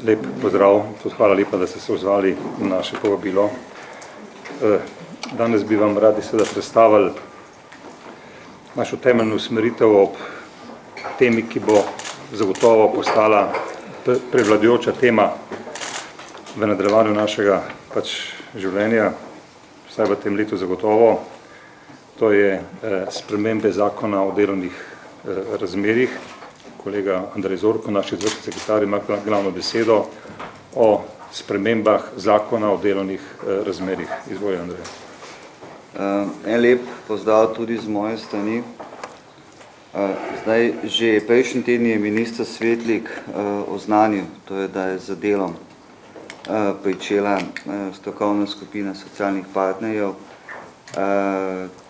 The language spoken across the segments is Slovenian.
Lep pozdrav, tudi hvala lepa, da ste se odzvali na naše povabilo. Danes bi vam radi seveda predstavili našo temeljno usmeritev ob temi, ki bo zagotovo postala prevladujoča tema v nadaljevanju našega življenja, vsaj v tem letu zagotovo. To je spremembe zakona o delovnih razmerjih. Kolega Andrej Zorko, naš izvršni sekretar, ima glavno besedo o spremembah zakona o delovnih razmerjih. Izvoli, Andrej. En lep pozdrav tudi z moje strani. Zdaj, že prejšnji teden je minister Svetlik oznanil, to je, da je za delom pričela strokovna skupina socialnih partnerjev,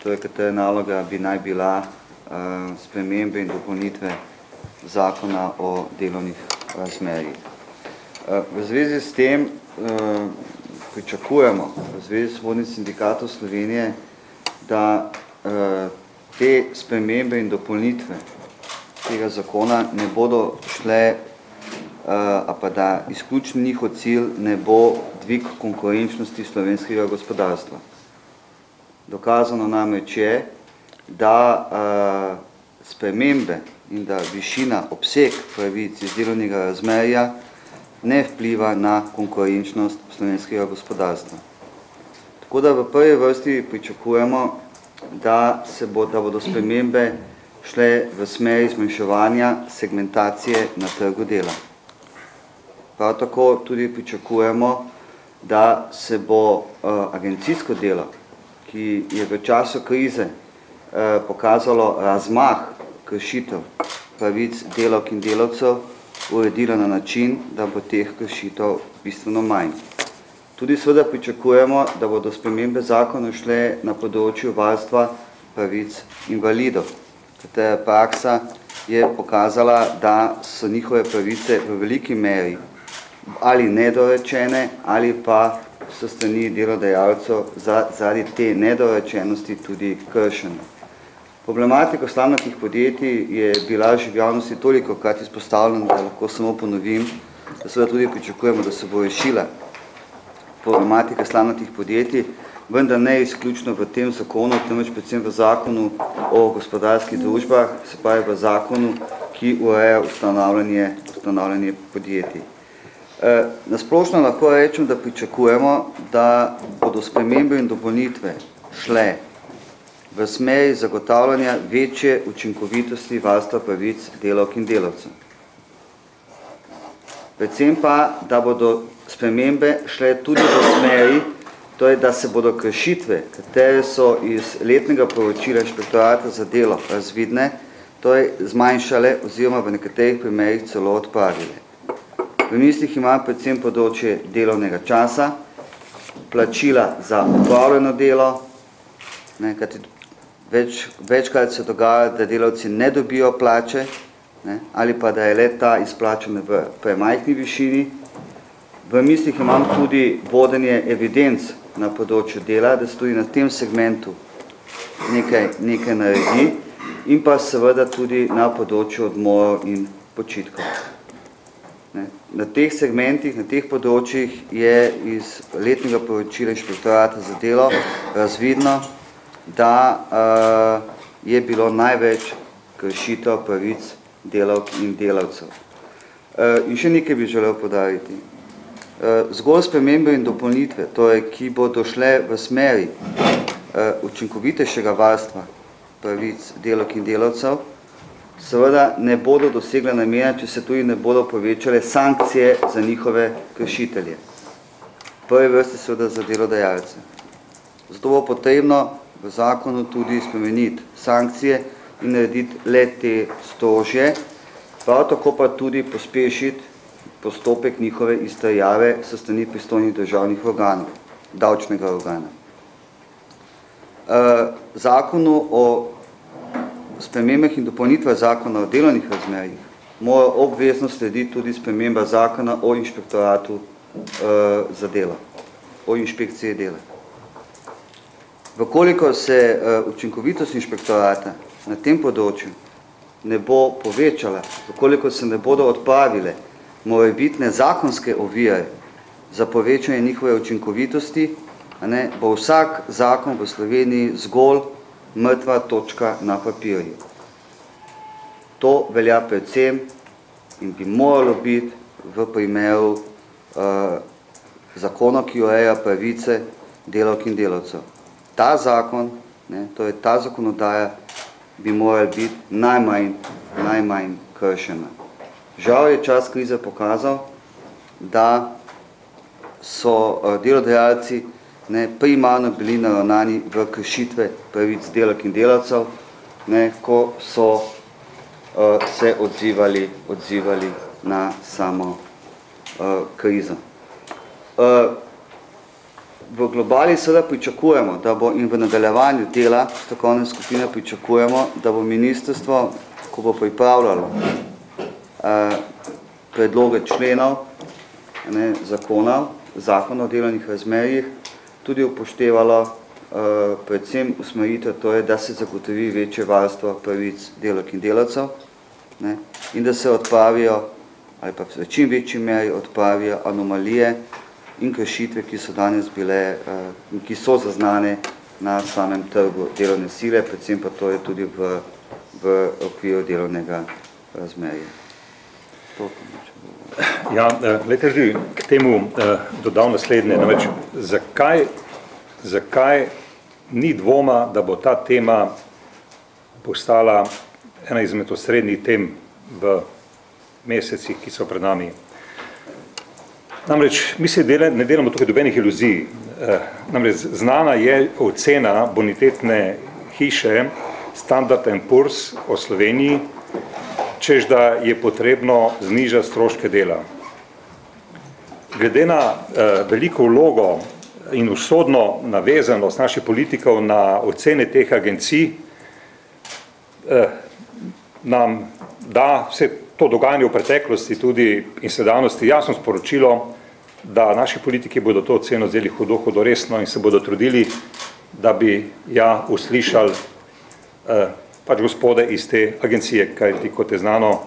to je, katera naloga bi naj bila spremembe in dopolnitve zakona o delovnih razmerjih. V zvezi s tem pričakujemo, v zvezi s Svobodnim sindikatom Slovenije, da te spremembe in dopolnitve tega zakona ne bodo šle, pa da izključni njihov cilj ne bo dvig konkurenčnosti slovenskega gospodarstva. Dokazano namreč je, da spremembe in da višina, obseg pravic iz delovnega razmerja ne vpliva na konkurenčnost slovenskega gospodarstva. Tako da v prvi vrsti pričakujemo, da bodo spremembe šle v smeri zmanjševanja segmentacije na trgu dela. Prav tako tudi pričakujemo, da se bo agencijsko delo, ki je v času krize pokazalo razmah kršitev pravic delavk in delavcev, uredilo na način, da bo teh kršitev bistveno manj. Tudi seveda pričakujemo, da bodo spremembe zakona šle na področju varstva pravic invalidov. Katera praksa je pokazala, da so njihove pravice v veliki meri ali nedorečene, ali pa so strani delodajalcev zaradi te nedorečenosti tudi kršene. Problematika slamnatih podjetij je bila že v javnosti tolikokrat izpostavljena, da lahko samo ponovim, da seveda tudi pričakujemo, da se bo rešila problematika slamnatih podjetij, vendar ne izključno v tem zakonu, temveč predvsem v zakonu o gospodarskih družbah, se pravi v zakonu, ki ureja ustanavljanje podjetij. Na splošno lahko rečem, da pričakujemo, da bodo spremembe in dopolnitve šle v smeri zagotavljanja večje učinkovitosti varstva pravic delavk in delavcev. Predvsem pa, da bodo spremembe šle tudi v smeri, to je, da se bodo kršitve, katere so iz letnega poročila Inšpektorata za delo razvidne, torej zmanjšale oziroma v nekaterih primerih celo odpravile. V mislih imam predvsem področje delovnega časa, plačila za opravljeno delo, večkrat se dogaja, da delavci ne dobijo plače, ali pa da je le-ta izplačena v premajhni višini. V mislih imam tudi vodenje evidenc na področju dela, da se tudi na tem segmentu nekaj naredi, in pa seveda tudi na področju odmorov in počitkov. Na teh segmentih, na teh področjih je iz letnega poročila Inšpektorata za delo razvidno, da je bilo največ kršitev pravic delavk in delavcev. In še nekaj bi želel poudariti. Zgolj spremembe in dopolnitve, torej, ki bodo šle v smeri učinkovitejšega varstva pravic delavk in delavcev, seveda ne bodo dosegle namena, če se tudi ne bodo povečale sankcije za njihove kršitelje. Prvi vrsti seveda za delodajalce. Zato bo potrebno v zakonu tudi spremeniti sankcije in narediti le te strožje, prav tako pa tudi pospešiti postopek njihove izterjave s strani pristojnih državnih organov, davčnega organa. Zakonu o spremembah in dopolnitvah zakona o delovnih razmerjih mora obvezno slediti tudi sprememba zakona o Inšpektoratu za delo, o inšpekciji dela. Vkolikor se učinkovitost inšpektorata na tem področju ne bo povečala, vkolikor se ne bodo odpravile morebitne zakonske ovire za povečanje njihove učinkovitosti, bo vsak zakon v Sloveniji zgolj mrtva točka na papirju. To velja predvsem in bi moralo biti v primeru zakona, ki ureja pravice delavk in delavcev. Ta zakon, torej ta zakonodaja, bi morala biti najmanj kršena. Žal je čas krize pokazal, da so delodajalci primarno bili naravnani v kršitve pravic delavk in delavcev, ko so se odzivali na samo krizo. V globali seveda pričakujemo, da bo in v nadaljevanju dela strokovne skupine pričakujemo, da bo ministrstvo, ko bo pripravljalo predloge členov zakona o delovnih razmerjih, tudi upoštevalo predvsem usmeritev, to je, da se zagotovi večje varstvo pravic delavk in delavcev in da se odpravijo, ali pa v čim večji meri odpravijo anomalije in kršitve, ki so danes bile, ki so zaznane na samem trgu delovne sile, predvsem pa to je tudi v okviru delovnega razmerja. Ja, glejte, že k temu dodal naslednje. Namreč, zakaj ni dvoma, da bo ta tema postala ena izmed osrednjih tem v mesecih, ki so pred nami. Namreč, mi se ne delamo tukaj dobenih iluzij. Namreč, znana je ocena bonitetne hiše Standard & Poor's o Sloveniji, čež da je potrebno znižati stroške dela. Glede na veliko vlogo in usodno navezanost naših politikov na ocene teh agencij, nam da vse to dogajanje v preteklosti tudi in sedanjosti jasno sporočilo, da naši politiki bodo to oceno vzeli hudo resno in se bodo trudili, da bi uslišali pač gospode iz te agencije, kajti kot je znano,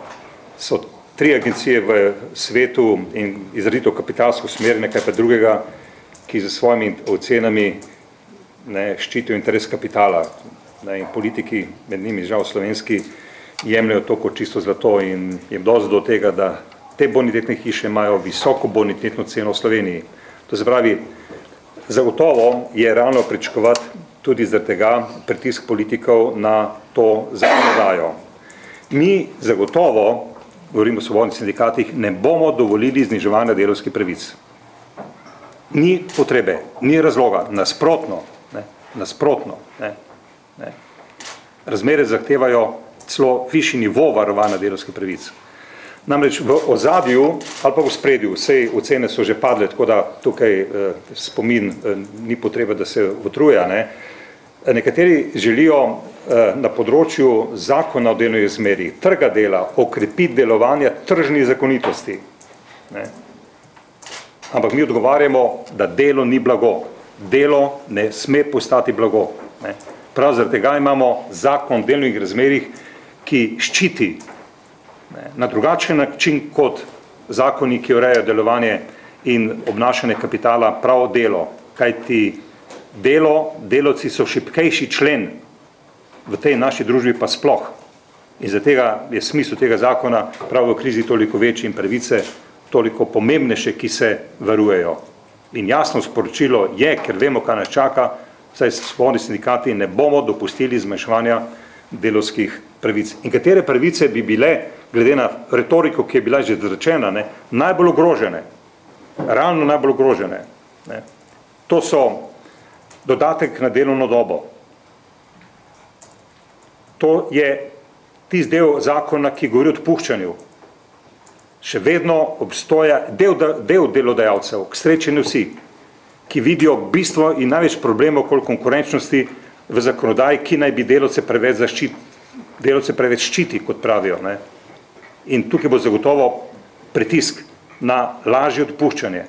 so 3 agencije v svetu in izrazito kapitalsko usmerjene, kaj pa drugega, ki z svojimi ocenami ščitijo interes kapitala. In politiki, med njimi žal slovenski, jemljajo to kot čisto zlato in je dosti do tega, da te bonitetne hiše imajo visoko bonitetno ceno v Sloveniji. To se pravi, zagotovo je realno pričakovati tudi zaradi tega pritisk politikov na to zakonodajo. Mi zagotovo, govorimo o svobodnih sindikatih, ne bomo dovolili zniževanja delavskih pravic. Ni potrebe, ni razloga, nasprotno. Razmere zahtevajo celo višji nivo varovanja delavskih pravic. Namreč v ozadju ali pa v spredju, vsej ocene so že padle, tako da tukaj spomin ni potreba, da se utruja. Nekateri želijo na področju zakona o delovnih razmerjih, trga dela, okrepiti delovanje tržnih zakonitosti. Ampak mi odgovarjamo, da delo ni blago. Delo ne sme postati blago. Prav zaradi tega imamo zakon o delovnih razmerjih, ki ščiti na drugačen način kot zakoni, ki urejajo delovanje in obnašanje kapitala, prav delo. Kajti delavci so šibkejši člen v tej naši družbi pa sploh. In zaradi tega je smisel tega zakona prav v krizi toliko večji in pravice toliko pomembnejše, ki se varujejo. In jasno sporočilo je, ker vemo, kaj nas čaka, saj svobodni sindikati ne bomo dopustili zmanjševanja delavskih pravic. In katere pravice bi bile, glede na retoriko, ki je bila že izrečena, najbolj ogrožene, realno najbolj ogrožene. To so dodatek na delovno dobo. To je tisti del zakona, ki govori o odpuščanju. Še vedno obstoja del delodajalcev, k sreči ne vsi, ki vidijo bistvo in največ problemov okoli konkurenčnosti v zakonodaji, ki naj bi delavce preveč ščiti, kot pravijo. In tukaj bo zagotovo pritisk na lažje odpuščanje.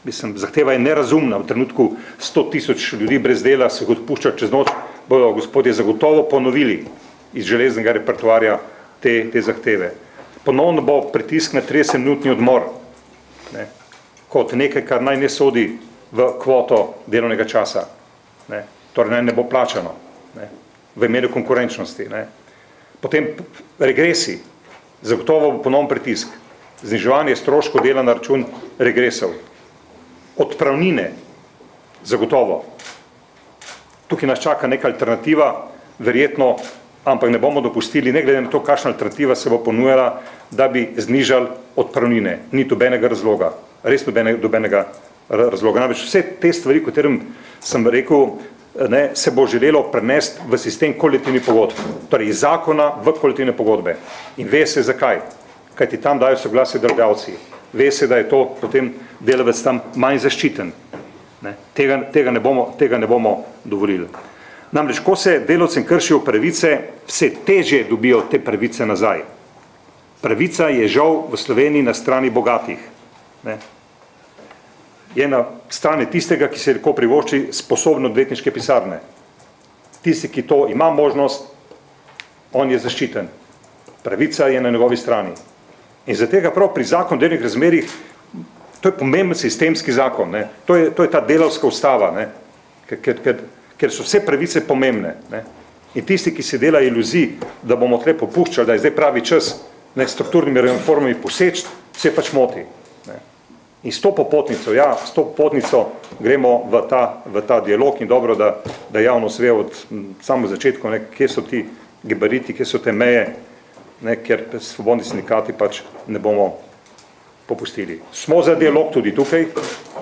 Mislim, zahteva je nerazumna. V trenutku 100.000 ljudi brez dela se jih odpušča čez noč, bodo gospodje zagotovo ponovili iz železnega repertoarja te zahteve. ponovno bo pritisk na 30-minutni odmor, ne, kot nekaj, kar naj ne sodi v kvoto delovnega časa, ne, torej naj ne bo plačano, ne, v imenu konkurenčnosti. Ne. Potem regresi, zagotovo bo ponovno pritisk, zniževanje stroškov dela na račun regresov, odpravnine, zagotovo. Tukaj nas čaka neka alternativa, verjetno, ampak ne bomo dopustili, ne glede na to, kakšna alternativa se bo ponujala, da bi znižali odpravnine. Ni nobenega razloga, res nobenega razloga. Namreč vse te stvari, katerim sem rekel, ne, se bo želelo prenesti v sistem kolektivnih pogodb, torej iz zakona v kolektivne pogodbe. In ve se zakaj, kajti tam dajo soglasje delodajalci. Ve se, da je to potem delavec tam manj zaščiten. Ne. Tega ne bomo dovolili. Namreč, ko se delavcem kršijo pravice, vse težje dobijo te pravice nazaj. Pravica je žal v Sloveniji na strani bogatih. Ne. Je na strani tistega, ki se lahko privošči sposobno odvetniške pisarne. Tisti, ki to ima možnost, on je zaščiten. Pravica je na njegovi strani. In za tega prav pri zakonu o delovnih razmerjih, to je pomemben sistemski zakon, ne. To je ta delavska ustava, ne. Ker so vse pravice pomembne. Ne. In tisti, ki se dela iluzij, da bomo tle popuščali, da je zdaj pravi čas ne, strukturnimi reformami poseči, se pač moti. Ne. In s to popotnico gremo v ta dialog in dobro, da javnost ve od samo začetku, ne, kje so ti gabariti, kje so te meje, ne, ker svobodni sindikati pač ne bomo popustili. Smo za dialog tudi tukaj,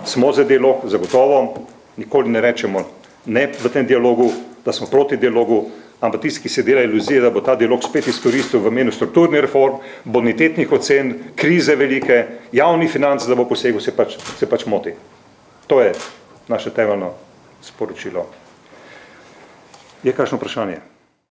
smo za dialog zagotovo, nikoli ne rečemo ne v tem dialogu, da smo proti dialogu, ampak tisti, ki se dela iluzije, da bo ta dialog spet izkoristil v imenu strukturnih reform, bonitetnih ocen, krize velike, javnih financ, da bo posegel, se pač moti. To je naše temeljno sporočilo. Je kakšno vprašanje?